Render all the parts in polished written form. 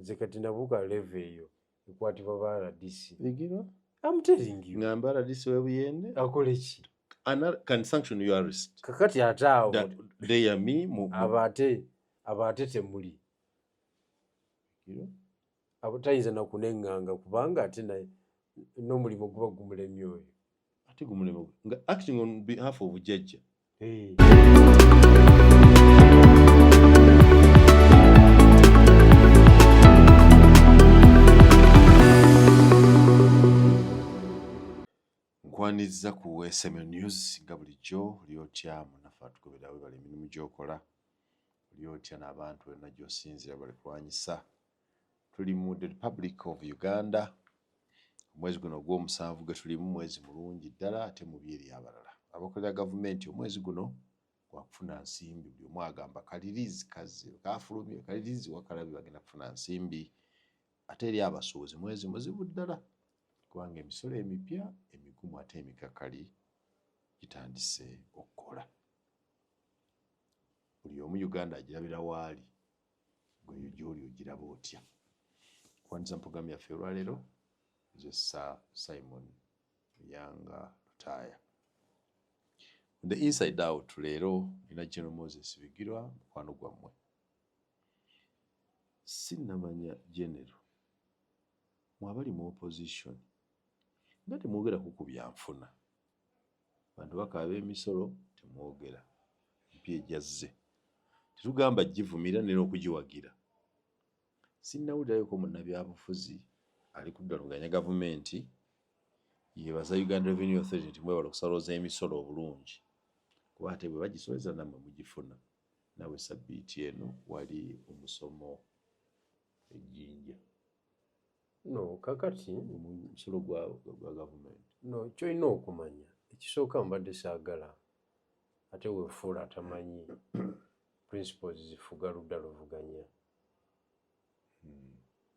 nze kati nabuuka level eyo ekwatibwa ba RDC. Bigirwa? I'm telling you. Ngamba RDC we buyende? Akole ki? Can sanction your arrest. Kakati ate awo. They are me. Abate temuli. Abo tayinza na kunenganga kubanga ate n'omulimu guba gumulemye oyo. Ate gumulemye. Acting on behalf of Judge. Hey. Nkwaniza ku SML News nga bulijjo lyotya munafa tukubira we bali emirimu gy'okola lyotya n'abantu bonna gy'osinzira bali kulwanyisa. Tuli mu the Republic of Uganda. Omwezi guno gw'omusanvu gwe tulimu mwezi mulungi ddala ate mubi eri abalala. Abakolera gavumenti omwezi guno gwakufuna nsimbi, buli omu agamba kalirizi kafulumye kalirizi wakalabi bagenda kufuna nsimbi. Ate eri abasuubuzi mwezi muzibu ddala kubanga emisolo emipya emigumu ate emikakali gitandise okukola. Buli omu Uganda agirabira waali gwe gy'oli ogiraba otya. Kwanza programu yaffe olwaleero nze Simon Yanga Lutaya. The Inside Out leero ina General Moses Bigirwa mukwano gwammwe. Sinnamanya General mwabali mu opposition nga temwogera ku byanfuna. Bantu bakaba emisolo temwogera mpya ejazze. Tetugamba givumira nera okugiwagira. Sinnawulirayo ko munnabyabufuzi ali kuddaluganya gavumenti yebaza Uganda Revenue Authority mwebala okusalooza emisolo obulungi. Kuba ate bwe bagisoleza nammwe mugifuna. Nawe sabbiiti eno wali omusomo ejjinja. No, kakati omusolo gwa gavumenti. No, kyolina okumanya. Ekisooka mbadde saagala ate weefuula atamanyi principles zifuga ludda luvuganya.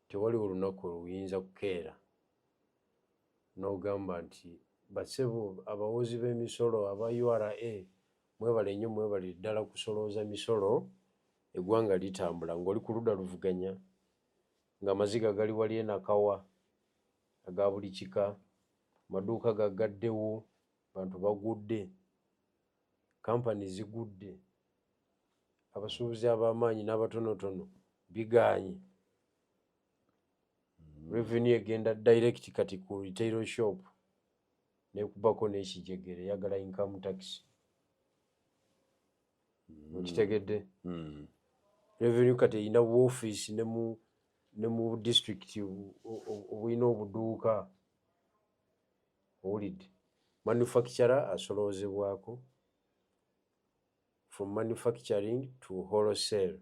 Tewali olunaku luyinza kukeera n'ogamba nti bassebo abawozi b'emisolo aba URA mwebale nnyo mwebale ddala kusolooza misolo eggwanga litambula ng'oli ku ludda luvuganya ng'amaziga gali wali enakawa aga buli kika, maduuka gagaddewo, bantu bagudde, kampani zigudde, abasuubuzi ab'amaanyi n'abatonotono biganye. Revenue egenda direct kati ku retail shop nekubako n'ekijegere yagala income tax. Kitegedde. Revenue kati eyina office ne mu district obuyina obuduuka. Owulidde. Manufacturer asoloozebwako from manufacturing to wholesale.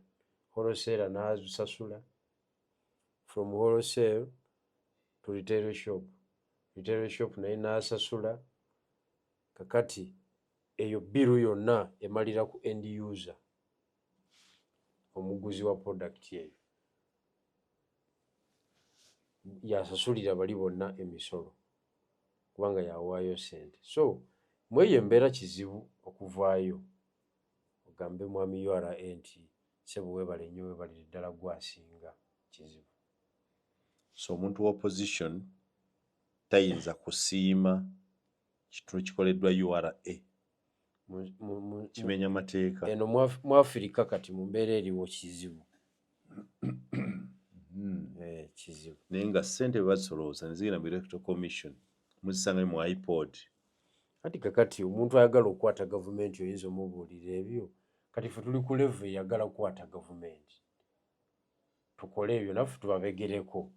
Wholesale n'asasula. From wholesale to retail shop. Retail shop naye n'asasula. Kakati eyo biru yonna emalira ku end user. Omuguzi wa product eyo. Yasasulira bali bonna emisolo. Kubanga yawaayo sente. So, mweyo embeera kizibu okuvaayo. Ogambe mwami URA nti sebo weebale nnyo weebale ddala gwasinga kizibu. So omuntu wa opposition tayinza kusiima kitundu kikoleddwa URA. Kimenya mateeka. Eno mu Africa kati mu mbeera eriwo kizibu. Kizibu. Naye nga ssente basolooza ne zigenda mu Electoral Commission muzisanga mu iPod. Kati kakati omuntu ayagala okukwata gavumenti oyinza omubuulira ebyo. Kati ffe tuli ku level eyagala kukwata gavumenti. Tukole ebyo naffe tubabegereko.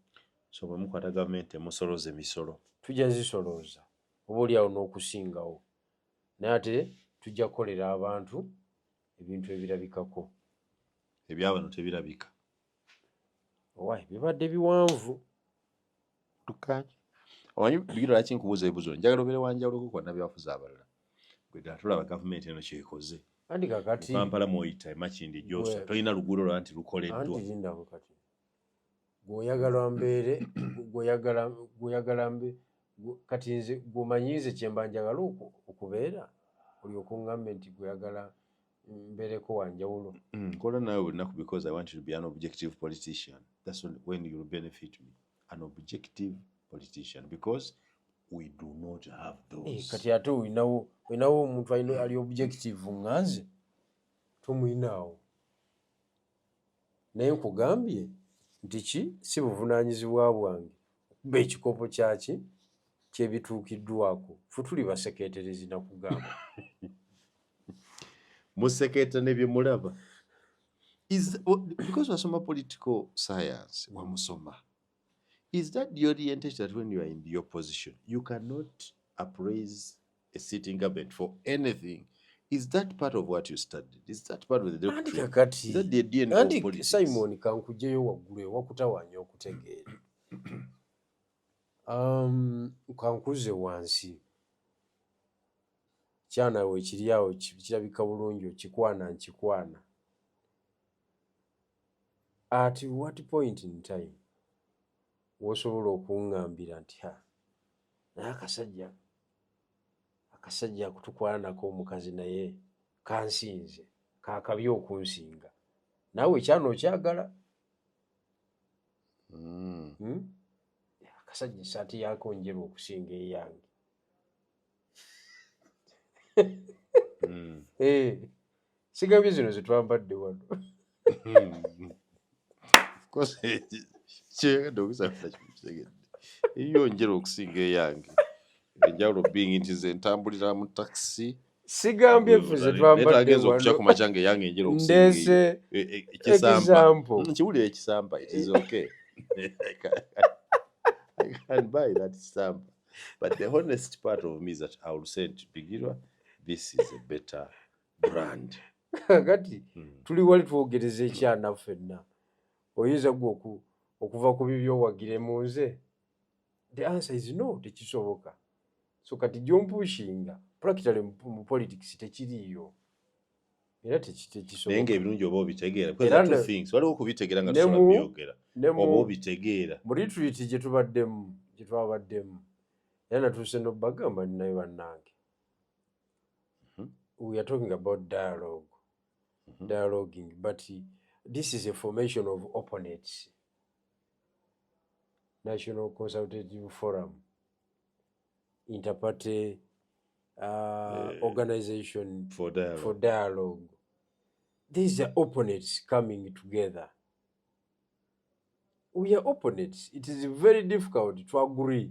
So bwe mukwata gavumenti musolooza emisolo. Tujja zisolooza. Oba oli awo n'okusingawo. Naye ate tujja kukolera abantu ebintu ebirabikako. Ebyabano tebirabika. Owaye bibadde biwanvu. Tukanye. Omanyi Bigirwa laki nkubuuza ebibuuzo njagala obeere wanjawulo ku bannabyabufuzi abalala. Gwe ddala tulaba gavumenti eno kyekoze. Anti kakati Kampala mw'oyita Makindi Josa tolina luguudo lwa nti lukoleddwa. Anti lindako kati. Gw'oyagala mbeere gw'oyagala kati nze gw'omanyiize kye mba njagala okubeera olyoka oŋŋambe nti gw'oyagala mbeereko wanjawulo. Nkola naawe buli nnaku because I want you to be an objective politician. That's when you'll benefit me, an objective politician, because we do not have those. Kati ate oyinawo omuntu ali objective nganze tomuyinaawo. Naye nkugambye nti ki si buvunaanyizibwa bwange okuba ekikopo kyebituukiddwako. Ffe tuli basekeeterezi nakugamba. Musekeeta ne bye mulaba. Because wasoma political science, wamusoma. Is that the orientation that when you are in the opposition, you cannot appraise a sitting government for anything? Is that part of what you studied? Is that part of the doctrine? Is that the DNA of politics? Simon kankujeyo waggulu ewakutawaanya okutegeera. Kankuze wansi. Kyana we kiri awo kirabika bulungi okikwana nkikwana. At what point in time wosobola okuŋŋambira nti naye akasajja akutukwanako omukazi naye kansinze kaakabi okunsinga naawe ekyana okyagala? Akasajja esaati yaako njeru okusinga eyange. Sigambye zino zetwambadde wano. Iyo njeru okusinga eyange. Enjawulo being nti ze ntambulira mu taxi. Sigambye ffe zetwambadde wano. Okuja ku macyange eyange enjeru okusinga ekisamba. Nkiwulira ekisamba. It is okay. I can buy that stamp. But the honest part of me is that I will say to Bigirwa, this is a better brand. Kati tuli wali twogereza ekyana ffenna. Oyinza gwe okuva ku bibyo wagire mu nze? The answer is no, tekisoboka. So kati gy'ompushinga practically mu politics tekiriiyo. Era tekisoboka. Naye ng'ebirungi oba obitegeera. Because there are two things. Waliwo okubitegeera nga tusobola byogera. Oba obitegeera. Mu retreat gye twabaddemu. Era natuuse n'obbagamba ninayo bannange. We are talking about dialogue. Dialoguing. But this is a formation of opponents. National Consultative Forum, Interparty Organization for dialogue. These are opponents coming together. We are opponents. It is very difficult to agree.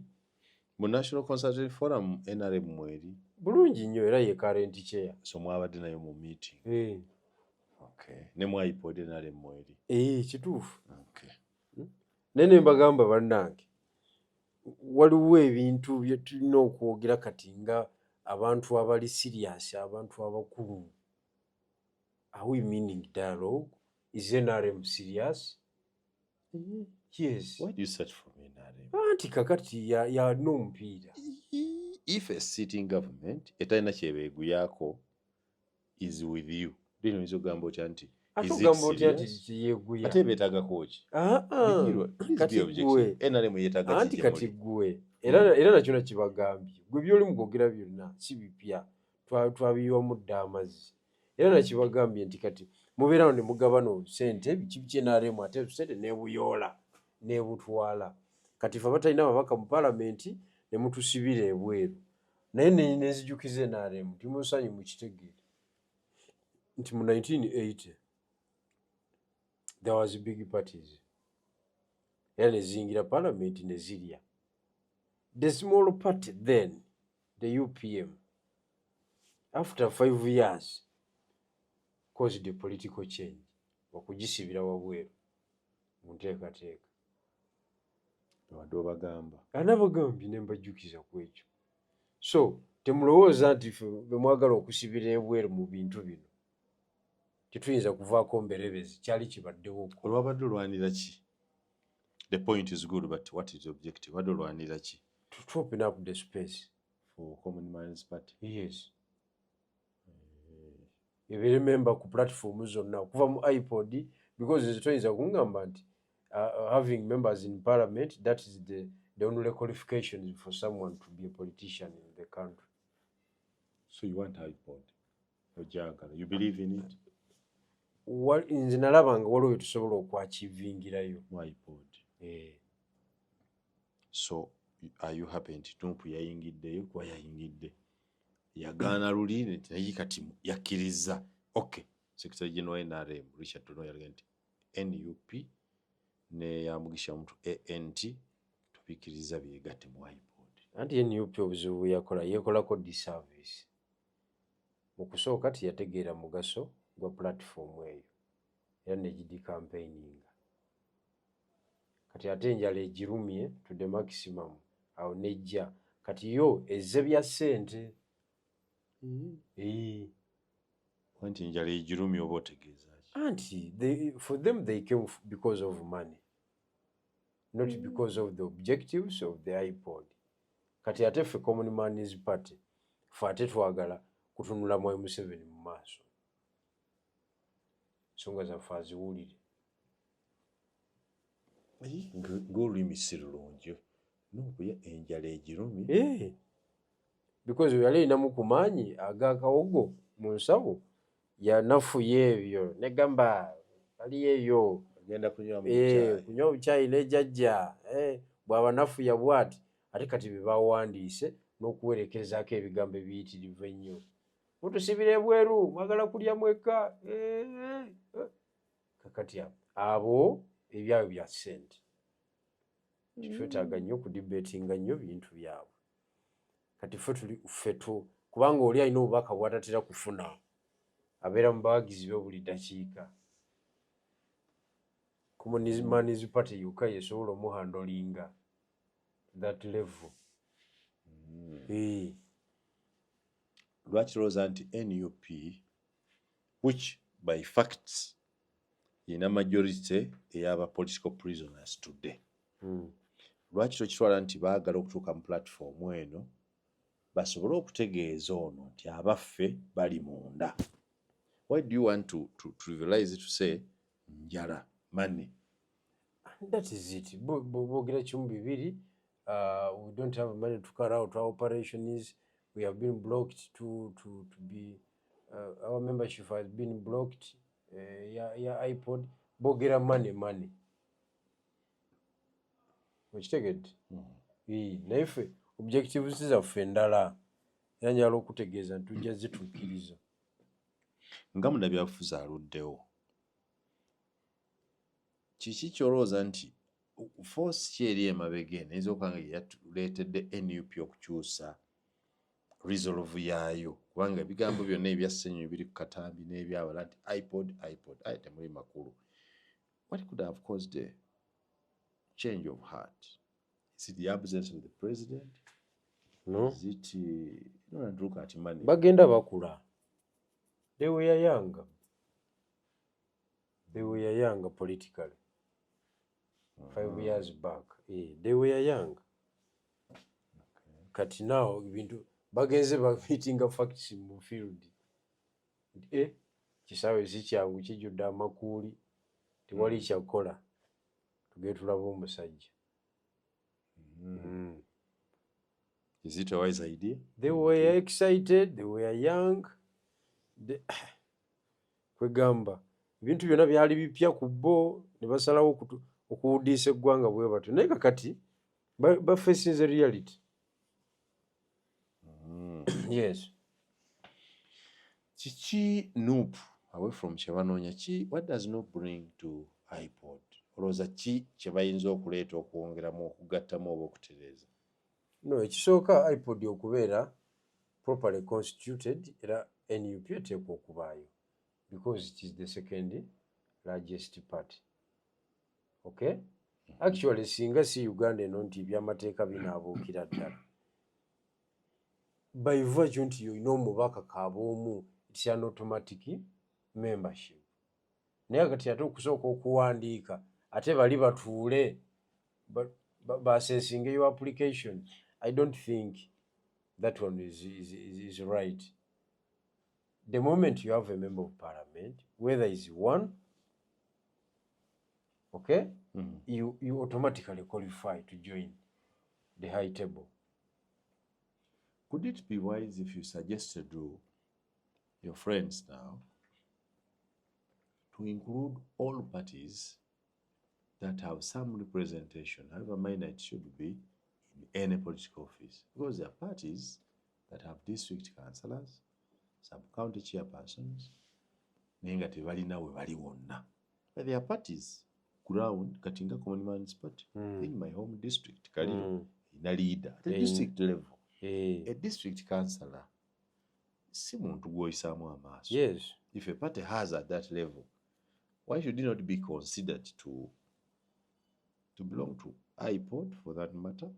Mu National Consultative Forum NRM mweri. Bulungi nnyo era ye current chair. So mwabadde nayo mu meeting. Okay. Ne mwayipodde NRM mweri. Kituufu. Okay. Nene mbagamba bannange waliwo ebintu bye tulina okwogera kati nga abantu abali serious, abantu abakulu. Are we meaning dialogue? Is NRM serious? Yes. Why do you search for NRM? Anti kakati ya no mpira. If a sitting government etalina kyebeeguyako is with you, lino nzo gambo chanti. Atugamba otya yeguya. Ate beetagako ki? Kati gwe. NRM yeetaaga ki? Anti kati gwe. Era nakyo nakibagambye. Gwe byoli mugogera byonna si bipya. Twabiyiwa mu dda amazzi. Era nakibagambye nti kati mubeerawo ne mugabano ssente biki NRM ate ssente n'ebuyoola n'ebutwala. Kati ffe batalina babaka mu paalamenti ne mutusibira ebweru. Naye nezijukiza NRM timusanyu mu kitegeere nti mu 1980 there was big parties. Era nezingira parliament nezirya. The small party then, the UPM, after 5 years, caused the political change. Okugisibira wabweru mu nteekateeka. Wadde obagamba. Anabagambye ne mbajjukiza ku ekyo. So temulowooza nti ffe be mwagala okusibira ebweru mu bintu bino tetuyinza kuvaako mberebezi kyali kibaddewo. Olwabadde olwanira ki? The point is good, but what is the objective? Wadde olwanira ki? To open up the space for Common Man's Party. Yes. You remember ku platform zonna kuva mu iPod, because nze toyinza kungamba nti having members in parliament, that is the only qualification for someone to be a politician in the country. So you want iPod? Ojagala. You believe in it? nze nalaba nga waliwo tusobola okwakiivingirayo. mu iPod. Eh, So are you happy nti Trump yayingiddeyo kuba yayingidde yagaana luli naye kati yakkiriza? Okay, Secretary General NRM Richard Torno yalaga nti NUP ne Yamugisha Muntu ANT tubikkiriza byegatte mu iPod. anti NUP obuzibu bwe yakola yeekolako disservice. Mu kusooka teyategeera mugaso gwa platform eyo era negidikampaininga. Kati ate enjala egirumye to the maximum, awo nejja kati yo ezze bya ssente. Wanti njala egirumye oba otegeeza ki? Anti for them they came because of money, not because of the objectives of the iPod. Kati ate ffe Common Man's Party ffe ate twagala kutunula mu Museveni mu maaso, ensonga zaffe aziwulire. Ng'olulimi si lulungi n'okuya enjala egirumye. Because yali alinamu ku maanyi ag'akawogo mu nsawo yanafuya ebyo negamba ali eyo Agenda kunywa mu kunywa obucaayi n'ejjajja bw'aba nafuya bw'ati ate kati be bawandiise n'okuwerekezaako ebigambo ebiyitirivu ennyo. Mutusibire ebweru mwagala kulya mwekka. Kakati abo ebyabwe bya ssente. Twetaaga nnyo okudibetinga nnyo bintu byabwe. Kati ffe kubanga oli alina obubaka bw'atatera kufuna abeera mu bawagizi be buli ddakiika. Common Man's Party yokka yesobola omuhandolinga that level. Lwaki tulowooza nti NUP which by facts yina majority ey'aba political prisoners today, lwaki tokitwala nti baagala okutuuka mu platform eno basobole okutegeeza ono nti abaffe bali munda? Why do you want to trivialize it to say njala money? That is it. Boogera kimu bibiri. We don't have money to carry out our operations. We have been blocked to be our membership has been blocked. iPod boogera money. Okitegedde? Naye ffe objectives zaffe endala era njala okutegeeza nti tujja zituukiriza. Nga munnabyabufuzi aluddewo, kiki kyolowooza nti force ki eri emabega eno eyinza okuba nga yatuleetedde NUP okukyusa resolve yaayo? Kubanga ebigambo byonna ebya Ssenyonyi biri ku katambi n'ebyawala nti iPod aye temuli makulu. What could have caused a change of heart? Is it the absence of the president? No. Is it look at money? Bagenda bakula. They were young. They were young politically. 5 years back. They were young. Kati now ibintu bagenze bafitinga facts mu field. Kisaawe si kyangu kijjudde amakuuli tewali kyakola tugee tulaba omusajja. Is it a wise idea? They were excited, they were young. Kwegamba ebintu byonna byali bipya ku bo ne basalawo okuwudiisa eggwanga bwe batyo naye kakati bafacinze reality. Yes. Kiki NUP away from kyebanoonya what does NUP bring to iPod? Olowooza ki kye bayinza okuleeta okwongeramu okugattamu oba okutereeza? No, ekisooka iPod okubeera properly constituted era NUP eteekwa okubaayo because it is the second largest party. Okay? Actually singa si Uganda eno nti ebyamateeka binaabuukira ddala. By virtue nti yolina omubaka kaaboomu it's an automatic membership. Naye kati ate okusooka okuwandiika ate bali batuule basesinge your application. I don't think that one is right. The moment you have a member of parliament, whether it's one, okay, you automatically qualify to join the high table. Could it be wise if you suggested to your friends now to include all parties that have some representation, however minor it should be, in any political office. Because there are parties that have district councillors, sub-county chairpersons, naye nga tebalina we bali wonna. But there are parties ground Katinga Common Man's Party in my home district, Kaliro, in a leader at the district level. A district councillor, si muntu gw'oyisaamu amaaso. Yes. If a party has at that level, why should it not be considered to belong to IPOD for that matter?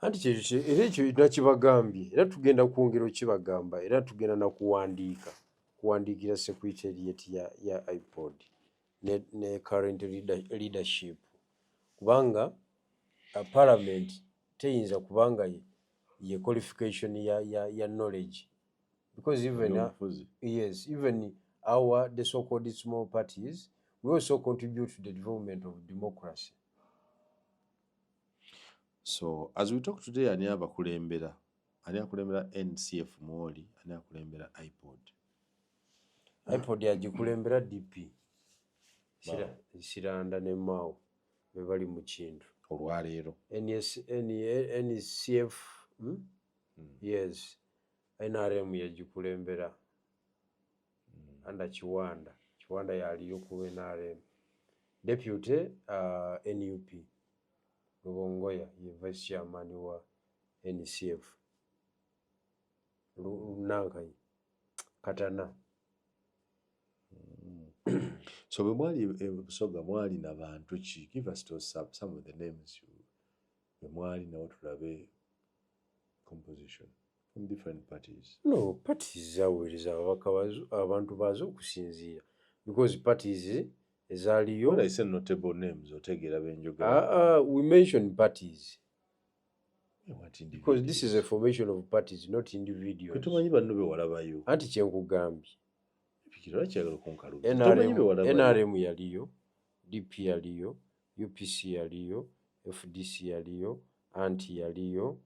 Anti era ekyo nakibagambye, era tugenda kwongera okibagamba, era tugenda na kuwandiikira secretariat ya IPOD ne current leadership, kubanga parliament teyinza kubanga ye qualification ya knowledge, because even even the so-called small parties, we also contribute to the development of democracy. So as we talk today, ani abakulembera NCF Mwoli, ani akulembera IPOD. IPOD yagikulembera DP Siranda ne Mao be bali mu kintu olwaleero. NCF yes, NRM yagikulembera anda Kiwanda yaliyo ku NRM. Deputy NUP Lubongoya ye vice chairman wa NCF Nankai Katana. So bwe mwali Busoga mwali na bantu ki? Give us some of the names bwe mwali nawo tulabe composition from different parties. No, parties zaweereza abantu bazo okusinziira, because parties ezaliyo. When I say notable names, otegeera benjogera. We mention parties. What individuals? Because this is a formation of parties, not individuals. Kwe tumanyi banno be walabayo. Anti kyenkugambye. NRM yaliyo, DP yaliyo, UPC yaliyo, FDC yaliyo, Anti yaliyo,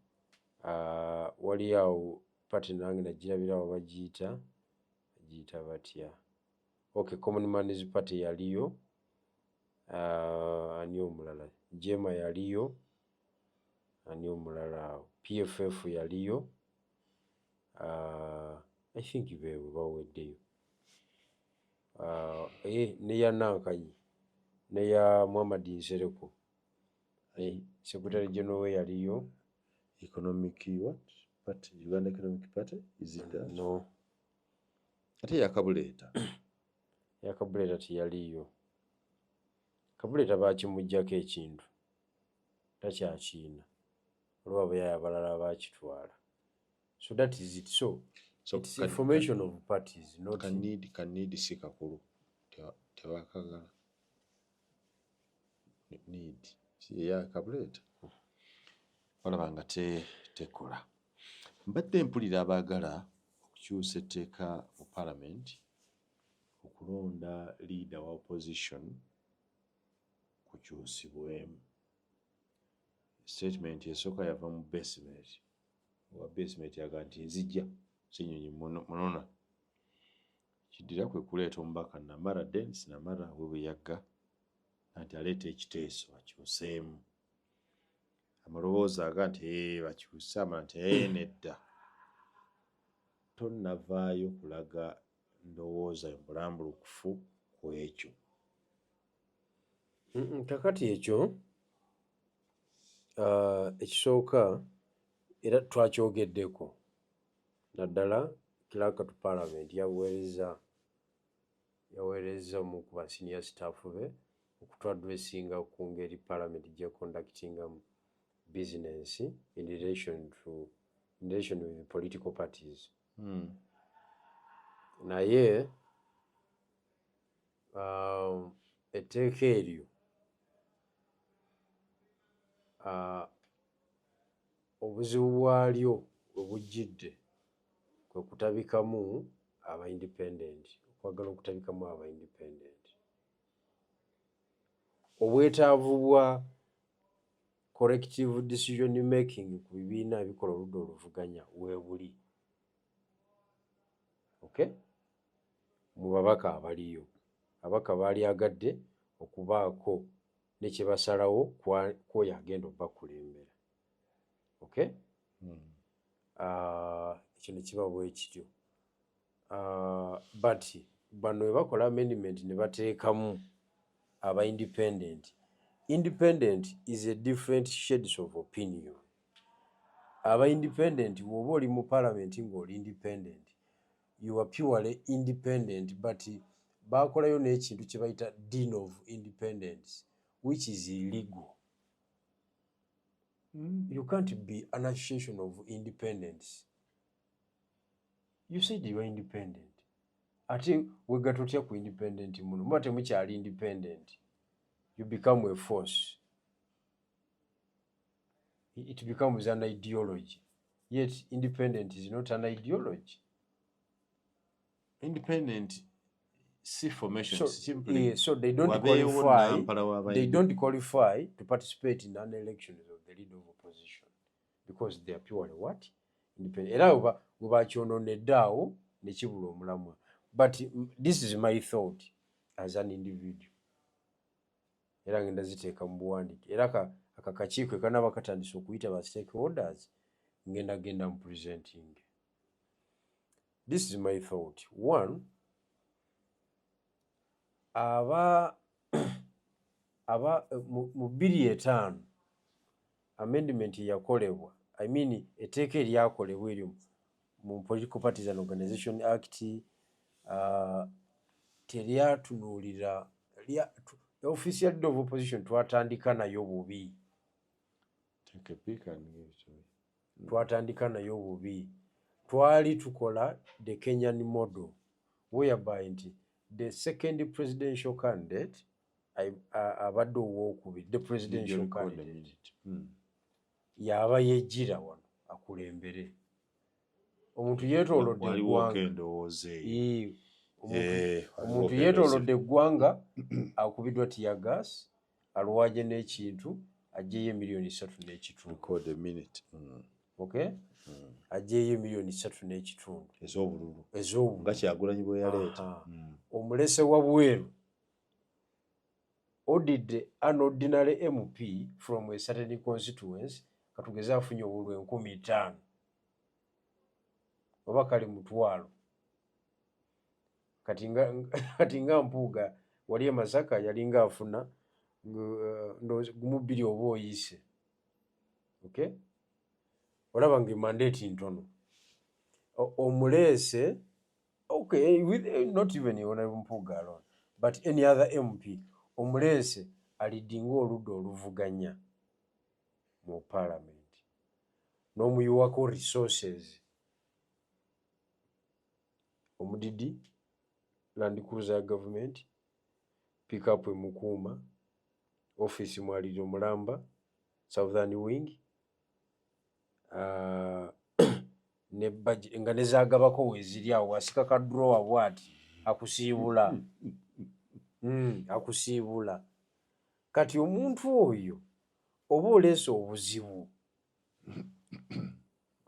wali awo party nange nagirabirawo bagiyita batya. Okay, Common Man's Party yaliyo, ani omulala, Jema yaliyo, ani omulala awo, PFF yaliyo, I think bewe baweddeyo. Ne ya Nankanyi, ne ya Muhammad Nsereko, Secretary General yaliyo. Economic what? Party? Uganda Economic Party? Is it that? No. Ate yakabuleeta. Yakabuleeta tiyaliyo. Kabuleeta baakimuggyako ekintu. Takyakiina. Olwo abayaya abalala baakitwala. So that is it. So it's information of parties, not can need si kakulu. Tewakagala. Need. Ya kabuleeta. Olaba nga tekola. Mbadde mpulira abaagala okukyusa etteeka mu parliament okulonda leader wa opposition kukyusibwemu. Statement esooka yava mu basement. Wa basement yaga nti nzijja Ssenyonyi Munona. Kiddira kwe kuleeta omubaka Namara Dennis Namara we bwe yagga nti aleeta ekiteeso akyuseemu. Amaloboozi aga nti bakyusa amala nti nedda. Tonnavaayo kulaga ndowooza embulambulukufu ku ekyo. Kakati ekyo ekisooka era twakyogeddeko naddala Clerk to Parliament yaweereza mu ku senior staff be okutwadressinga ku ngeri Parliament gye conductingamu business in relation with the political parties. Naye etteeka eryo obuzibu bwalyo obujjidde kwe kutabikamu aba independent, okwagala okutabikamu aba independent. Obwetaavu bwa collective decision making ku bibiina ebikola oludda oluvuganya weebuli. Okay? Mu babaka abaliyo. abaka baali agadde okubaako ne kye basalawo kwoyo agenda obakulembera. Okay? Ekyo ne kiba bwe kityo. But bano we bakola amendment ne bateekamu aba independent. Independent is a different shades of opinion. Aba independent woba oli mu parliament ng'oli independent, you are purely independent, but bakolayo n'ekintu kye bayita dean of independence, which is illegal. You can't be an association of independence. You said you are independent. Ate wegatotya ku independent muno muba temukyali independent. You become a force. It becomes an ideology. Yet independent is not an ideology. Independent see formation So, simply. so they don't Wabeewo qualify. nampala w'aba They don't qualify to participate in an election of the leader of opposition because they are purely what? Independent. Era bwe bakyononedde awo ne kibula omulamwa. But this is my thought as an individual. Era ngenda ziteeka mu buwandiike. Era akakiiko kanaaba katandise okuyita ba stakeholders ngenda mu presenting. This is my thought. One, mu 2:5 amendment yakolebwa, I mean etteeka eryakolebwa eryo mu Political Parties and Organization Act teryatunuulira official leader of opposition twatandika nayo bubi. Take a peek and give it to me. Twatandika nayo bubi. Twali tukola the Kenyan model whereby nti the second presidential candidate abadde owookubiri, the presidential candidate yaba yejjira wano akulembere. Omuntu yeetoolodde eggwanga. Omuntu yeetoolodde eggwanga akubiddwa tiyagas alwaje n'ekintu aggyeyo $3.3 million. Okay? Aggyeyo $3.3 million ez'obululu nga Kyagulanyi bwe yaleeta. Omulese wa bweru odidde an ordinary MP from a certain constituency katugeze afunye obululu 5,000 oba kale 1,000. Kati nga Mpuuga wali e Masaka yalinga afuna gumu 2 oba oyise. Okay? Olaba nga mandate ntono. Omulese, okay, with not even Honorable Mpuuga alone, but any other MP, omulese alidinga oludda oluvuganya mu parliament. N'omuyiwako resources. Omudidi, Land Cruiser government, pick up e Mukuuma, office Mwaliro Mulamba, Southern Wing, ne budget nga nezagabako weziri awo asika ka drawer bwati akusiibula. Akusiibula. Kati omuntu oyo oba oleese obuzibu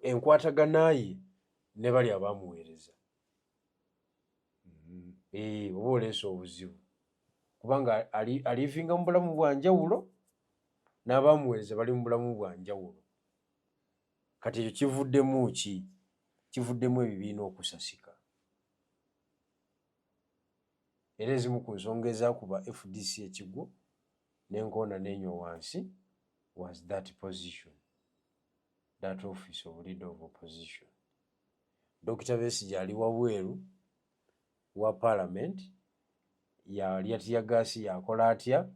enkwatagana ye ne bali abamuweereza. Oba oleese obuzibu kubanga alivinga mu bulamu bwa njawulo n'abamuweereza bali mu bulamu bwa njawulo. Kati ekyo kivuddemu ki? Kivuddemu ebibiina okusasika. Era ezimu ku nsonga ezaakuba FDC ekigwo n'enkoona n'enywa wansi was that position, that office of leader of opposition. Dr. Besigye ali wabweru wa parliament yalya tiyagaasi yakola atya,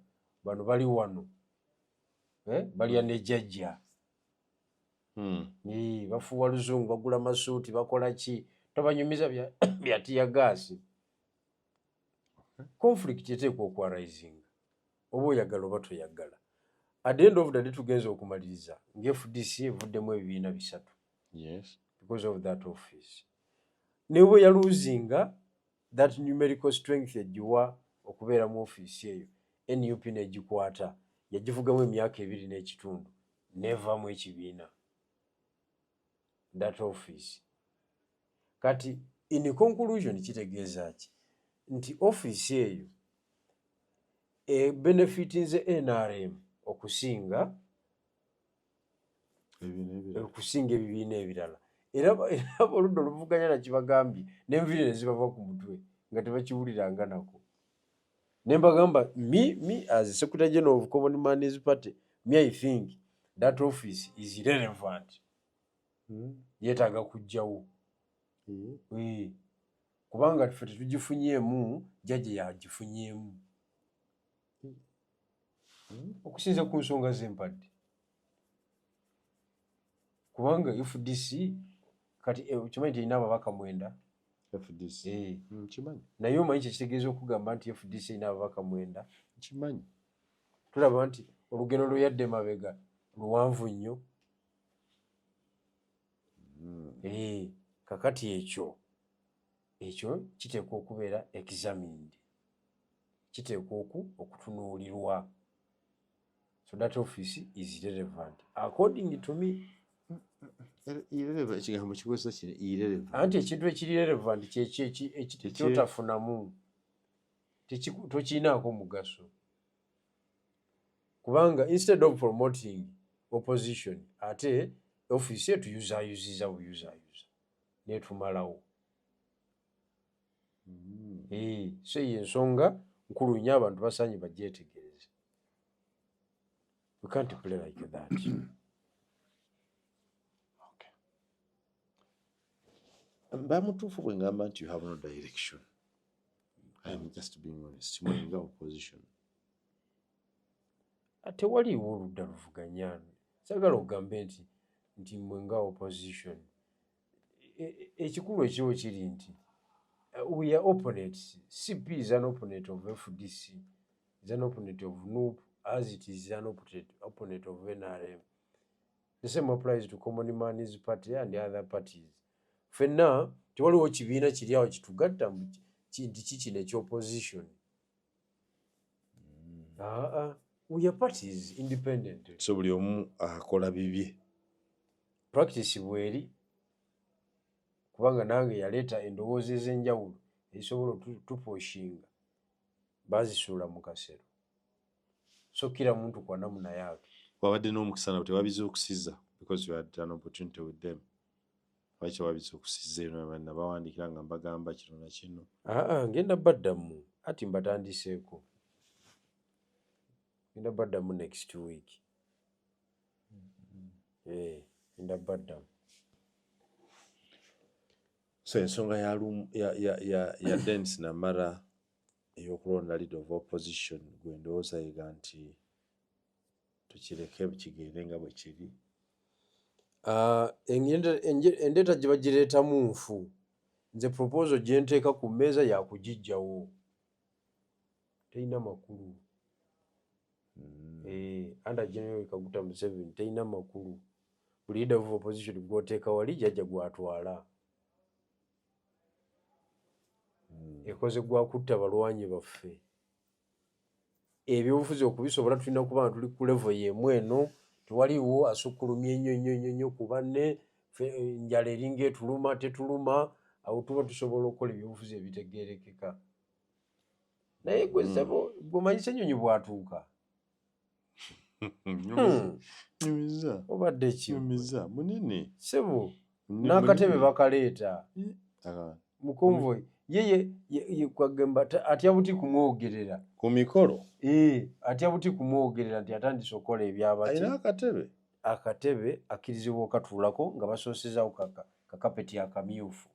bano bali wano balya ne jjajja. Bafuwa luzungu bagula masuuti bakola ki, tobanyumiza bya tiyagaasi. Conflict eteekwa okwarising oba oyagala oba toyagala. At the end of the day tugenza okumaliriza ng'FDC evuddemu ebibiina 3. Yes. Because of that office. Ne bwe yaluzinga that numerical strength egiwa okubeera mu office eyo, NUP n'egikwata yagivugamu emyaka 2.5 nevaamu ekibiina. That office. Kati in conclusion kitegeeza ki? Nti office eyo benefit nze NRM okusinga ebibiina ebirala era oludda oluvuganya nakibagambye n'enviiri ne zibava ku mutwe nga tebakiwuliranga nako ne mbagamba me as Secretary General of Common Man's Party, me I think that office is irrelevant. Yeetaaga kujjawo kubanga ffe tetugifunyeemu jjajja yagifunyeemu okusinza ku nsonga z'empadde kubanga FDC kati kimanyi terina ababaka 9 FDC kimanyi naye omanyi kyekitegeeza okugamba nti FDC erina ababaka 9 kimanyi tulaba nti olugendo lwe yadde mabega luwanvu nnyo kakati ekyo kiteekwa okubeera examined, kiteekwa okutunuulirwa. So that office is irrelevant according to me. Ekigambo kikozesa kino irrelevant anti ekintu ekiri relevant kyotafunamu tokinaako mugaso kubanga instead of promoting opposition ate office etuyuzaayuziza buyuzaayuza netumalawo. So yensonga nkulu nnyo abantu basaanye bagyetegereze. We can't play like that. Bamutuufu bwe ngamba nti you have no direction. I am just being honest. Mwenga opposition. Ate waliwo oludda luvuganya. Sagala ogambe nti mwenga opposition. Ekikulu ekiriwo kiri nti we are opponents. CP is an opponent of FDC. Is an opponent of NUP as it is an opponent of NRM. The same applies to Common Man's Party and the other parties. Fenna tewaliwo kibiina kiri awo kitugatta nti kikino ekyopposition. We are parties independent. So buli omu akola bibye. Practice bweri kubanga nange yaleeta endowooza ez'enjawulo ezisobola tuposhinga bazisuula mu kasero. So kila muntu kwa namna yake. Wabadde n'omukisa nabo tewabiza okusiza because you had an opportunity with them. Lwaki wabiza okusiza eno nabawandikira nga mbagamba kino na kino? Ngenda baddamu ati mbatandiseeko. Ngenda baddamu next week. Ngenda baddamu. So ensonga ya Dennis Namara ey'okulonda leader of opposition gwe ndowooza yiga nti tukireke kigende nga bwe kiri. Endeeta gye bagireetamu nfu. Nze proposal gye nteeka ku mmeeza ya kugiggyawo. Terina makulu. Under General Kaguta Museveni terina makulu. Buli leader of opposition gw'oteeka wali jjajja gw'atwala. Ekoze gwa kutta balwanyi baffe. Ebyobufuzi okubisobola tulina kuba nga tuli ku level y'emu eno. Tewaliwo asukkulumya ennyo ku banne enjala eringa etuluma tetuluma awo tuba tusobola okukola ebyobufuzi ebitegeerekeka. Naye gwe ssebo gw'omanyisa ennyonyi bw'atuuka. Nyumiza. Obadde ki? Nyumiza. Munene. Ssebo n'akatebe bakaleeta. Mu convoy. Ye kwagamba atya buti kumwogerera. Ku mikolo? Atya buti kumwogerera nti atandise okukola ebyabaki. Alina akatebe? Akatebe akkirizibwa okatuulako nga basoosezaawo kakapeti akamyufu.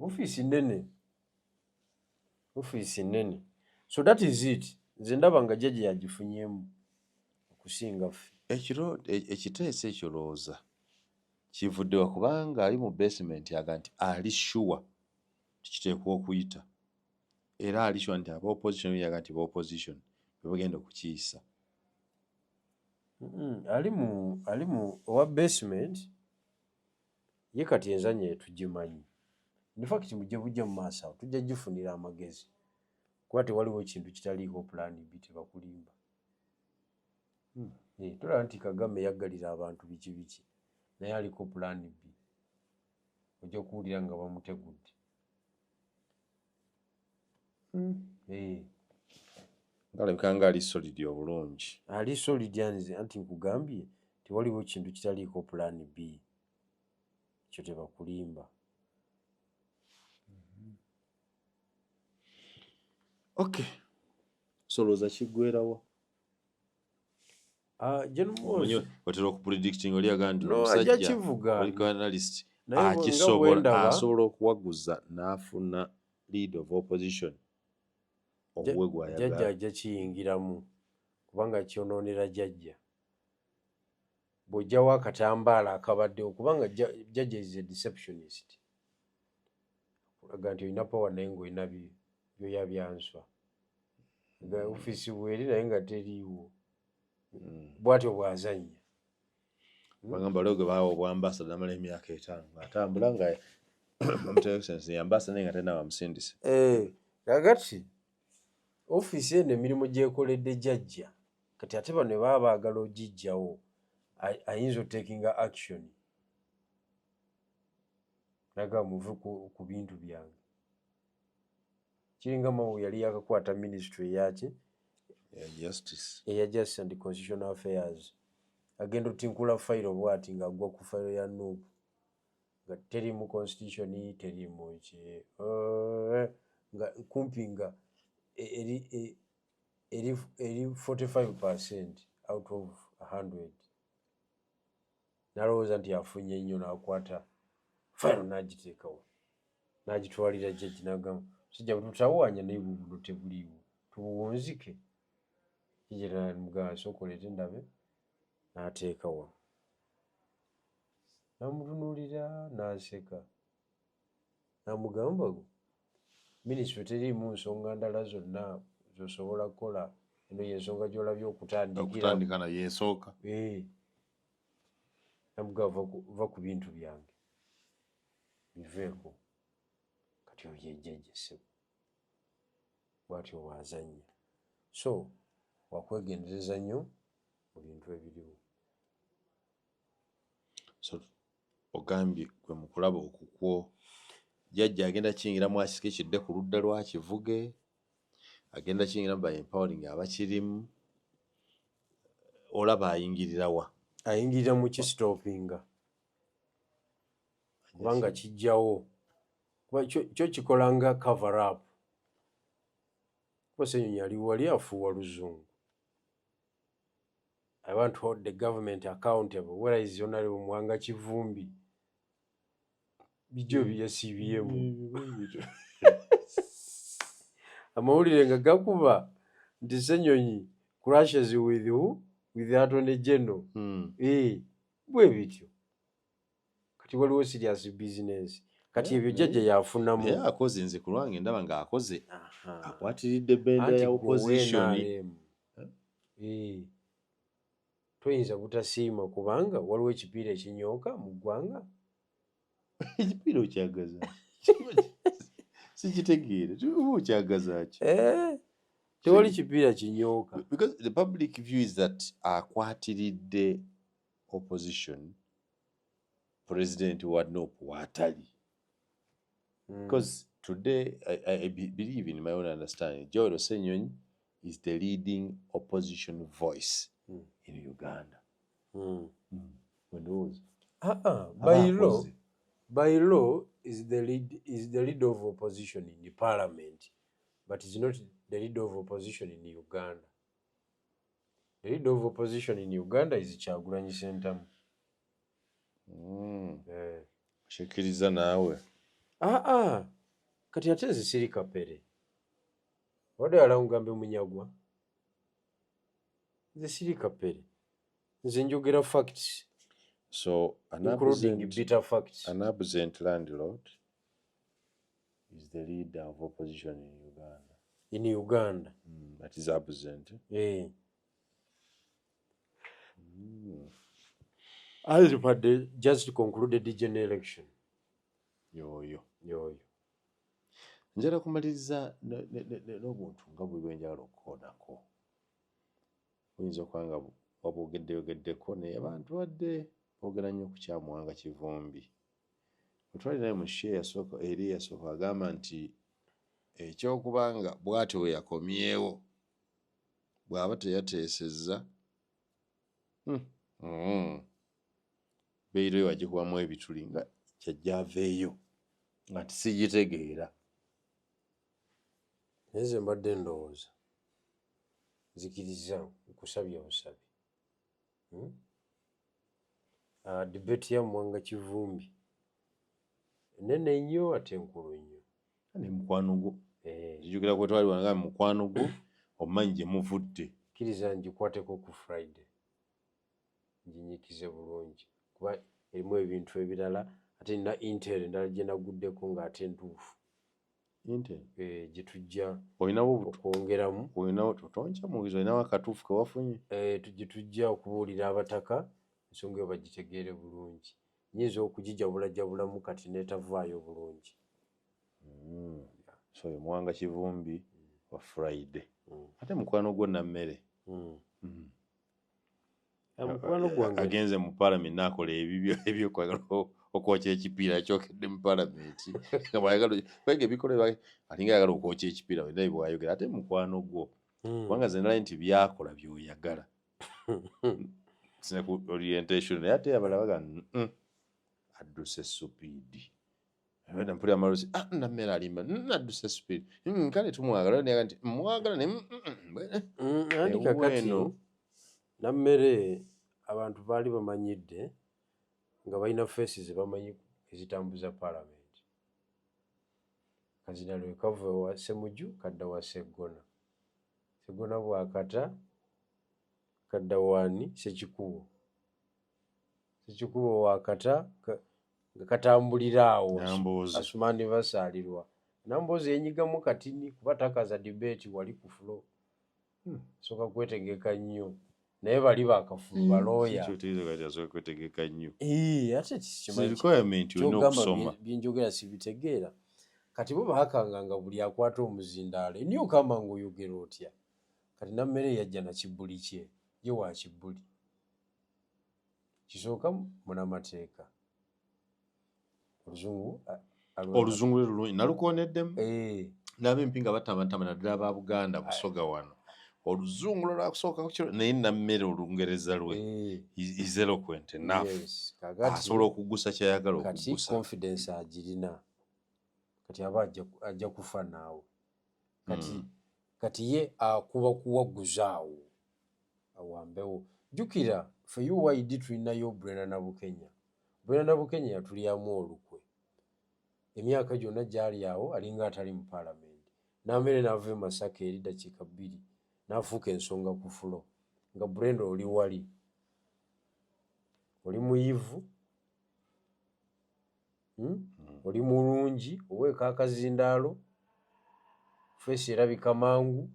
Ofiisi nnene. Ofiisi nnene. So that is it. Nze ndaba nga jjajja yagifunyeemu okusinga ffe. Ekiteeso ekyo lowooza kivuddewa kubanga ali mu basement yaga nti ali sure tikiteekwa okuyita. Era ali sure nti aba opposition yaga nti ba opposition bebagenda okukiyisa. Ali mu owa basement ye kati enzanya tugimanyi. In fact mujje bujja mu maaso awo tujja gifunira amagezi. Kuba tewaliwo kintu kitaliiko plan B tebakulimba. Tulaba nti Kagame yaggalira abantu biki naye aliko plan B. Ojja kuwulira nga bamutegudde. Ngalabika nga ali solid obulungi. Ali solid anti nkugambye tewaliwo kintu kitaliiko plan B. Ekyo tebakulimba. Okay. Solooza kiggwerawo. Otera okupredicting oli agamba nti omusajja political analyst asobola okuwaguza n'afuna lead of opposition. Jjajja ajja kiyingiramu kubanga kyonoonera jjajja. Bw'ojjawo akatambaala akabaddewo kubanga jjajja is a deceptionist. Kulaga nti olina power naye ng'olina byoya byanswa. Ofiisi bw'eri naye nga teriiwo. Bw'atyo bw'azannya. Bagamba leo gwe baawa obwambasada namala emyaka 5 ng'atambula nga omuteesensi yambasada naye nga talina bamusindise. Kakati ofiisi eno emirimu gy'ekoledde jjajja kati ate bano baba baagala ogiggyawo ayinza otakinga action. Naga muve ku bintu byange. Kiringa mawu yali yakakwata ministry eyaki eya Justice and Constitutional Affairs. Agenda otinkula fayiro bw'ati ng'agwa ku fayiro ya Nuupu nga teri mu constitution teri mu ki nga kumpi nga eri 45% out of 100. Nalowooza nti afunye nnyo n'akwata fayiro n'agiteekawo n'agitwalira jjajja n'agamba sijja bututawaanya naye buno tebuliiwo tubuwunzike. Jjajja n'amugamba sooka oleete ndabe n'ateekawo. N'amutunuulira n'aseka n'amugamba minisitule teriimu nsonga ndala zonna z'osobola kukola. Eno y'ensonga gy'olabye okutandika naye esooka. Namugamba va ku bintu byange biveeko. Kati oyo jjajja ssebo bw'atyo bw'azannya. So wakwegendereza nnyo mu bintu ebiriwo. So ogambye gwe mu kulaba okukwo jjajja agenda kiyingiramu akisikikidde ku ludda lwa Kivuge, agenda kiyingiramu by empowering abakirimu, olaba ayingirira wa? Ayingirira mu kisitoopinga kubanga kijjawo kuba kyo kikola nga cover up. Kuba Ssenyonyi ali wali afuuwa luzungu. I want to hold the government accountable. Where is Honorable Mwanga Kivumbi? Bijjo byasiibiyemu. Amawulire nga gakuba nti Ssenyonyi crashes with who? With the Attorney General. Bwe bityo. Kati waliwo serious business. Kati ebyo jjajja yafunamu. Naye akoze nze ku lwange ndaba ng'akoze akwatiridde bendera ya opposition. Toyinza butasiima kubanga waliwo ekipiira ekinyooka mu ggwanga. Ekipiira okyagaza sikitegeere okyagaza ki? Tewali kipiira kinyooka. Because the public view is that akwatiridde opposition president wa Nuupu watali. Because today I believe in my own understanding Joel Ssenyonyi is the leading opposition voice in Uganda. When those by law is the leader of opposition in the parliament, but is not the leader of opposition in Uganda. The leader of opposition in Uganda is Kyagulanyi Ssentamu. Shikiriza naawe. Kati ate nze siri kapere. Wadde alawungambe munyagwa. Nze siri kapere. Nze njogera facts. So including bitter facts. An absent landlord is the leader of opposition in Uganda. In Uganda. That is absent. As had just concluded the general election. Yoyo. Njala kumaliriza n'obuntu nga bwe bwenjala okukoonako. Oyinza okwanga wabwogeddeko naye abantu wadde boogera nnyo ku Kyamuwanga Kivumbi. Otwali naye mu share yasooka agamba nti ekyokubanga bw'atyo we yakomyewo bw'aba teyateesezza beero wagikubamu ebituli nga kyajja aveeyo nga tisigitegeera. naye ze mbadde ndowooza nzikiriza nkusabye busabi debate ya Mwanga Kivumbi nene nnyo ate nkulu nnyo. Ne mukwano gwo kijjukira kwe twali wanga mukwano gwo omanyi gye muvudde. Kkiriza ngikwateko ku Friday nginyikize bulungi kuba erimu ebintu ebirala ate nina intel endala gye naguddeko ng'ate ntuufu gye tujja okwongeramu. Olinawo totonca muwizo, olinawo akatuufu ke wafunye gye tujja okubuulira abataka ensonga eyo bagitegeere bulungi. Nyinza okugijabulajabulamu kati neetavaayo bulungi. So Mwanga Kivumbi wa Friday ate mukwano gwo Nammere mukwano gwange agenze mu Parliament n'akola ebyokwagala okwokya ekipiira akyokedde mu Parliament nga bwayagala kwega ebikola alinga ayagala okwokya ekipiira wenda bwayogera ate mukwano gwo kubanga ze nalayi nti byakola byoyagala sine ku orientation naye ate abalala baga adduse supiidi abadde mpulira amalusi Nammere alimba adduse supiidi kale tumwagala naye nti mwagala ne andi kakati Nammere abantu baali bamanyidde nga balina faces bamanyi ezitambuza Parliament. Kazina lwe kava wa Ssemuju kadda wa Sseggona, Sseggona bwakata kadda waani Ssekikubo, Ssekikubo wakata nga katambulira awo Asumani basaalirwa Namboozi yenyigamu katini kuba takaza debate wali ku floor soka kwetegeka nnyo naye bali bakafulu balooya kwetegeka nnyo ate okusoma byenjogera sibitegeera kati bo baakanganga buli akwata omuzindaalo niyo kama ng'oyogera otya kati Nammere yajja na kibbuli kye ye wa kibbuli kisooka munamateeka oluzungu lulungi nalukoneddemu n'ab'empinga batamatama naddala aba Buganda Busoga wano oluzungu lwakusooka kukiro naye Nammere Olungereza lwe is eloquent enough asobola okugusa kyayagala okugusa. Kati confidence agirina kati aba ajja kufa naawe kati ye akuba kuwaguzaawo awambewo. Jjukira ffe UYD tulinayo Brenda Nabukenya. Brenda Nabukenya yatulyamu olukwe emyaka gyonna gyali awo alinga atali mu Parliament. Nammere n'ava e Masaka eri ddakiika 2 n'afuuka ensonga ku fulo nga Brenda oli wali oli muyivu oli mulungi oweeka akazindaalo feesi erabika mangu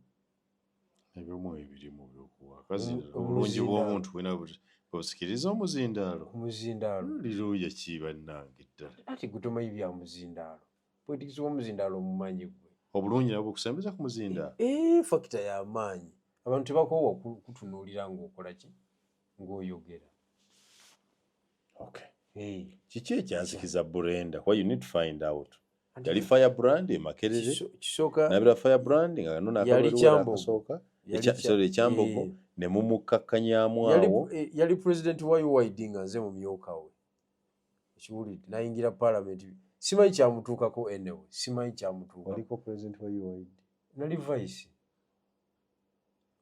ebimu ebirimu byokuwa akazindaalo obulungi bw'omuntu bwena osikiriza omuzindaalo liruuya ki bannange ddala ati gutomanyi bya muzindaalo bwetikisa omuzindaalo omumanyi gwe obulungi nabwo kusembeza ku muzindaalo fakita y'amaanyi abantu tebakoowa kutunuulira ng'okola ki ng'oyogera. Kiki ekyansikiza Brenda? What you need to find out. Yali Firebrand e Makerere kisooka nabira Firebrand nga no nakasooka ekyambogo ne mumukkakanyaamu awo yali president wa UYD nga nze mumyuka we ekiwulidde nayingira Parliament simanyi kyamutuukako anyway simanyi kyamutuuka waliko president wa UYD nali vice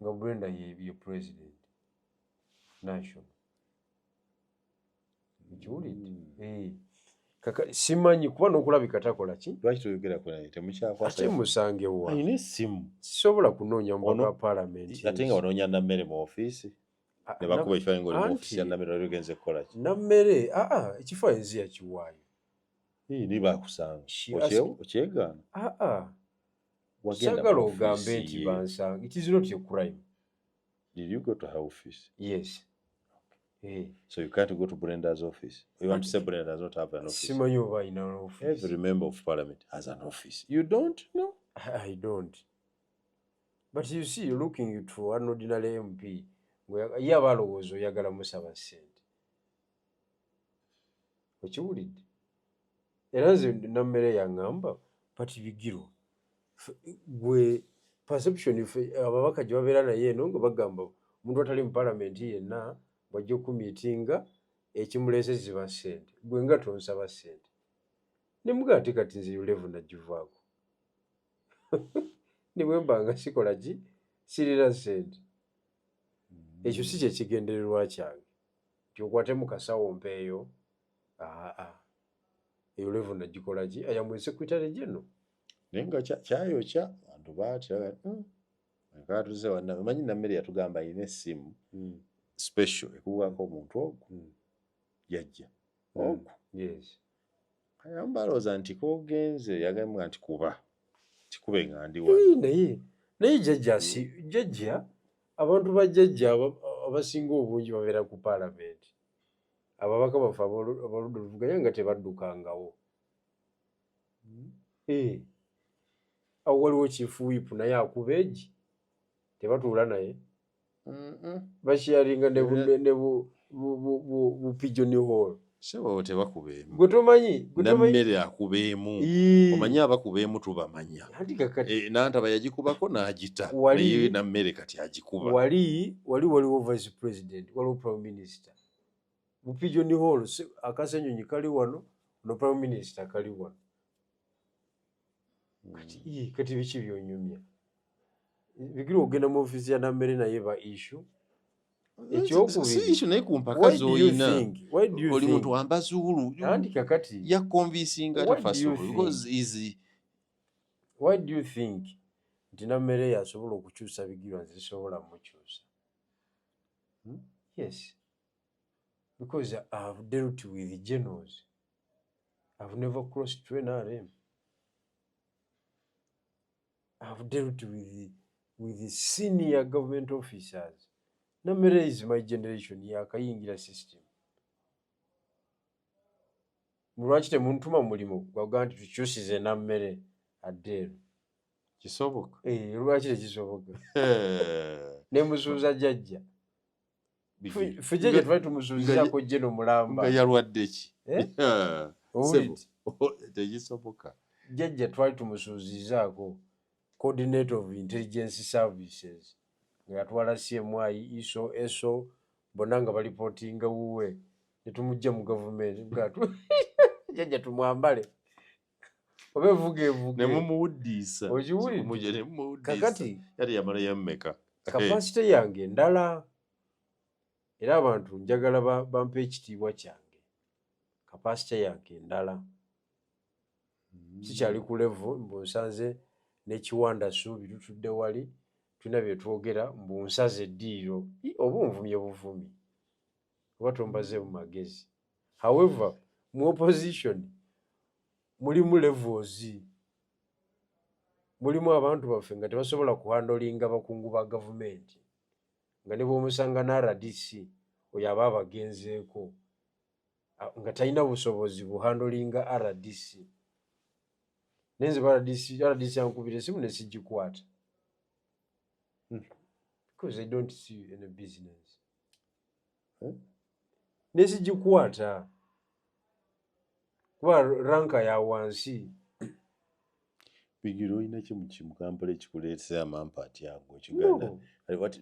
nga Brenda ye president national ekiwulidde kaka simanyi kuba n'okulabika takola ki lwaki toyogera ku naye temukyakwasa ate musange wa ayina essimu sisobola kunoonya mubaka wa Parliament ate nga wanoonya Nammere mu ofiisi ne bakuba ekifaananyi ng'oli mu ofiisi ya Nammere wali ogenze kukola ki Nammere ekifaananyi nzi yakiwaayo ni bakusanga okyegaana sagala ogambe nti bansanga it is not a crime. Did you go to her office? Yes. So you can't go to Brenda's office. You want to say Brenda does not have an office? Simanyi oba alina office. Every member of Parliament has an office. You don't know? I don't. But you see, you're looking to an ordinary MP ye aba alowooza oyagala musaba ssente okiwulidde era nze Nammere yaŋŋamba Pati Bigirwa gwe perception ababaka gye babeera naye eno nga bagamba omuntu atali mu palamenti yenna bwajja okumiitinga ekimuleese ziba ssente gwe nga tonsaba ssente ne mugaa ate kati nze yo level nagivaako ne bwe mba nga sikola ki sirina ssente ekyo si kyekigendererwa kyange nti okwate mu kasawo mpeeyo eyo level nagikola ki ayamwe secretary general naye nga kyayokya abantu baatya nkatuze wanna omanyi nammere yatugamba alina essimu special ekubwako omuntu ogwo yajja ogwo yes ayamba alowooza nti kogenze yagamba nti kuba kikube nga ndi wano naye jjajja abantu ba jjajja abasinga obungi babeera ku paalamenti ababaka baffe abaludde oluvuganya nga tebaddukangawo awo waliwo chifu whip naye akuba egi tebatuula naye basharinga ne bupijoni hall sebo tebakubeemu gwe tomanyi nammere akubeemu omanyi abakubeemu tubamanya anti kakati nantaba yagikubako n'agita naye nammere kati agikuba waliwo vice president waliwo prime minister bupijoni hall akasenyonyi kali wano no prime minister kali wano kati biki byonyumya bigira ogenda mu ofisi ya nammere naye ba issue ekyokubiishu naye ku mpaka z'olina oli muntu wamba zuulu anti kakati yakonvinsinga because easy. Why do you think nti nammere yasobola okukyusa bigirwa nze zisobola mukyusa? Yes, because I have dealt with generals. I've never crossed to NRM. I've dealt with the senior government officers. Nammere is my generation yakayingira system. Lwaki temuntuma mulimu gwaga nti tukyusize nammere addeeru kisoboka? Lwaki tekisoboka? Nemusuuza jjajja ffe jjajja twali tumusuuzizaako Jeno Mulamba nga yalwadde ki? Tekisoboka. Jjajja twali tumusuuzizaako coordinator of intelligence services nga yatwala CMI ISO ESO bonna nga balipootinga wuwe ne tumujja mu gavumenti jjajja tumwambale oba evuge ne mumuwuddiisa okiwulidde kakati yali yamala yammeka kapasite yange ndala era abantu njagala bampa ekitiibwa kyange kapasite yange ndala kikyali ku level mbunsaze n'ekiwanda suubi tutudde wali tulina bye twogera mbunsaze eddiiro oba onvumye buvumi oba tombaze mu magezi. However mu opposition mulimu levels, mulimu abantu baffe nga tebasobola kuhandolinga bakungu ba gavumenti nga ne bw'omusanga na RDC oyo aba abagenzeeko nga talina busobozi buhandolinga RDC. Nenze RDC yankubira esimu ne sigikwata because I don't see any business. Ne sigikwata kuba ranka ya wansi. Bigiro ina kimu Kampala ekikuleetera amampaati ago Uganda.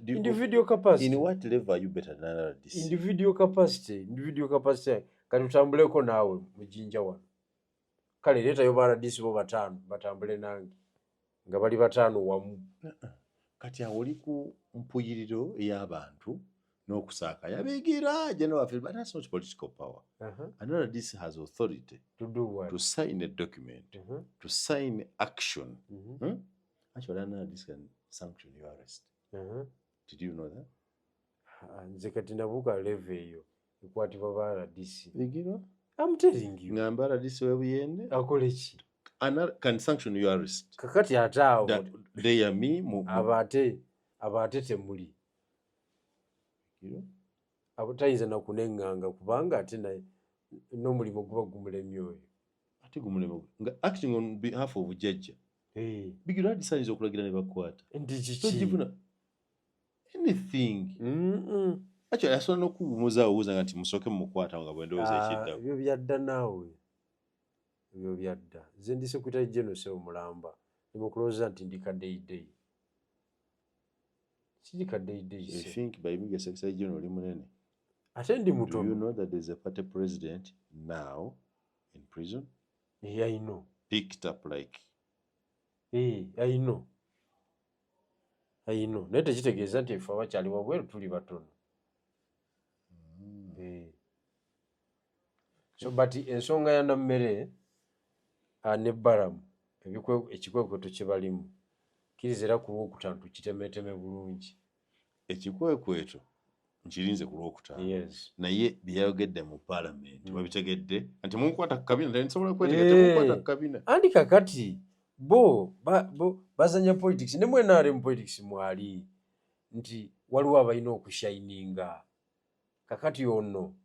Individual capacity. In what level are you better than RDC? Individual capacity. Kati tutambuleko naawe mujinja wano. Kale leetayo ba RDC bo batano batambule nange nga bali batano wamu. Kati awoli ku mpuyiriro y'abantu n'okusaaka yabeegira general affairs, but that's not political power. And RDC has authority to do what? To sign a document, to sign action. Actually, RDC can sanction your arrest. Did you know that? Nze kati nabuka level eyo ekwatibwa ba RDC. Bigiro? I'm telling you. Ngamba RDC webuyende akole ki? Can sanction your arrest. Kakati ataawo. They are me. Abate temuli. Abutayinza na kunenganga kubanga ate n'omulimu guba gumulemye oyo. Ate gumulema nga acting on behalf of jjajja. Bigiro adisanyiriza okulagira ne bakwata. Ndiki givuna anything. Actually asobola n'okugumuza owuuza nti musooke mumukwata nga bwendowooza ekiddawo. Ebyo byadda naawe. Ebyo byadda. Nze ndi Secretary General Mulamba. nemukulowooza nti ndi kaddeyideyi siri kaddeyideyi I think by being a secretary general oli munene. ate ndi Do you mutono. know that there's a party president now in prison? I know. Picked up like I know. Naye tekitegeeza nti ffe abakyali wabweru tuli batono. So but ensonga ya Nammere ne Balamu ekikwekweto kye balimu kkiriza era ku Lwokutaano tukitemeteme bulungi. ekikwekweto nkirinze ku Lwokutaano. Yes. Naye byayogedde mu Parliament babitegedde nti munkwata ku kabina naye nsobola kwetegeka temunkwata ku kabina. Andi kakati bo bazanya politics ne mwenaale mu politics mwali nti waliwo abalina okushayininga kakati ono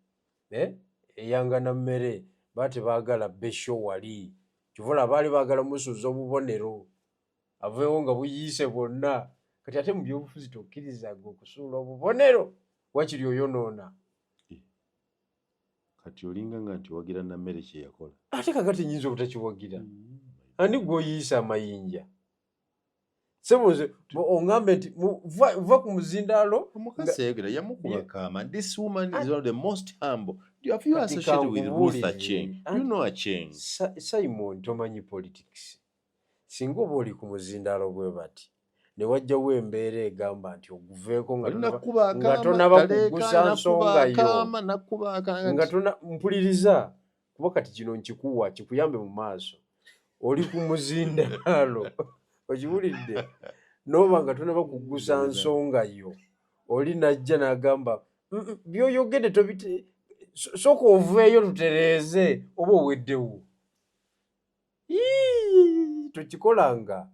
eyanga Nammere baate baagala besho wali kivola baali baagala musuza obubonero aveewo nga buyiise bwonna kati ate mu byobufuzi tokkirizanga okusuula obubonero wakiri oyonoona. Kati olinga nga nti wagira Nammere kye yakola. Ate kakati nyinza obutakiwagira. Ani gw'oyiisa amayinja sebonze ongambe nti va ku muzindaalo omukazi ayogera yamukuba kaama. This woman is one of the most humble. Have you associated with Ruth Acheng? You know Acheng. Simon tomanyi politics. Singa oba oli ku muzindaalo bwe bati ne wajjawo embeera egamba nti oguveeko nga tonaba kugusa nsonga yo nga mpuliriza kuba kati kino nkikuwa kikuyambe mu maaso. Oli ku muzindaalo okiwulidde n'oba nga tonaba kugusa nsonga yo oli najja n'agamba byoyogedde tobite sooka oveeyo tutereeze oba oweddewo. Tokikolanga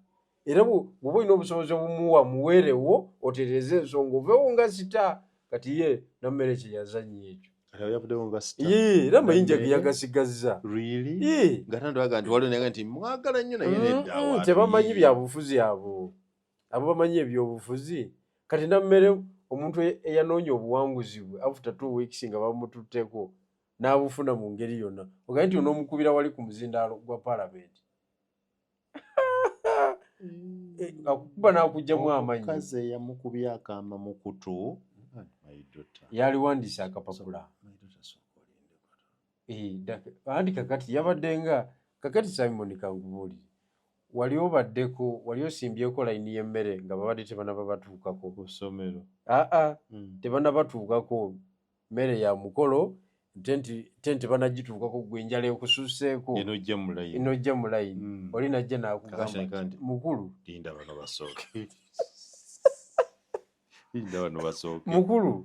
era bw'oba olina obusobozi obumuwa muweerewo otereeze ensonga oveewo nga sita. Kati ye Nammere kye yazannya ekyo. Yavuddewo nga sita. Era amayinja ge yagasigazza. Really? Ngatandoaga nti waliwo naye nti mwagala nnyo naye nedda. Tebamanyi bya bufuzi abo bamanyi ebyobufuzi. Kati Nammere omuntu eyanoonya obuwanguzi bwe after 2 weeks nga bamututteko n'abufuna mu ngeri yonna ogaye nti onoomukubira wali ku muzindaalo gwa Parliament. Akukuba n'akugjamu amanyi. Omukazi eyamukubye akaama mu kutu yaliwandiisa akapapula. Andi kakati yabadde nga kakati Simon Kangubuulire wali obaddeko wali osimbyeko layini y'emmere nga babadde tebanaba batuukako ku ssomero. Tebanabatuukako mmere ya mukolo tenti banagituukako gwe enjala ekususeeko enojja mu layini oli najja n'akugamba mukulu mukulu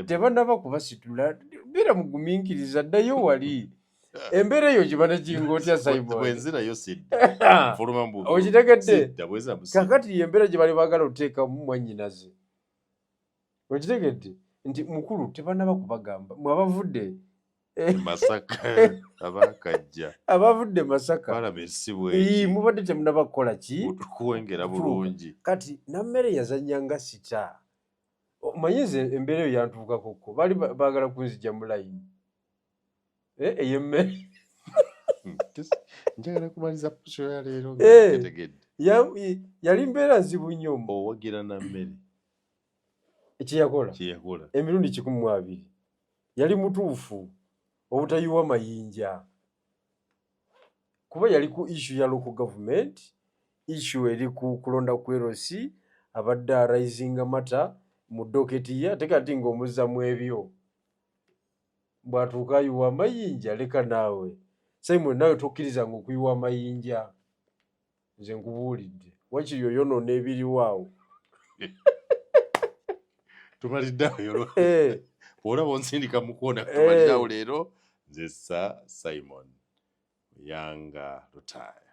tebanaba kubasitula beera mugumiikiriza ddayo wali embeera eyo gye banaginga otya Simon okitegedde kakati embeera gye bali baagala oteekamu mwannyinaze okitegedde nti mukulu tebanaba kubagamba mwabavudde Masaka abavudde Masaka mubadde temunaba kukola ki kuwengera bulungi. Kati Nammere yazannya nga sita omanyize embeera eyo yantuukakokko baali baagala kunzija mu layini ey'emmere. Njagala kumaliza puso ya leero yali mbeera nzibu nnyo. Owagira Nammere ekyeyakola emirundi 120 yali mutuufu obutayiwa mayinja kuba yali ku issue ya local government, issue eri ku kulonda ku LC abadde rising matter mu doketi ye ate kati ng'omuzzamu ebyo bw'atuuka ayiwa amayinja. Leka naawe Simon nawe tokkirizanga okuyiwa amayinja nze nkubuulidde wakiri oyonoona ebiriwaawo. Tumaliddeawo olaba onsindika mukoona tumaliddeawo leero nze Simon Yanga Lutaya.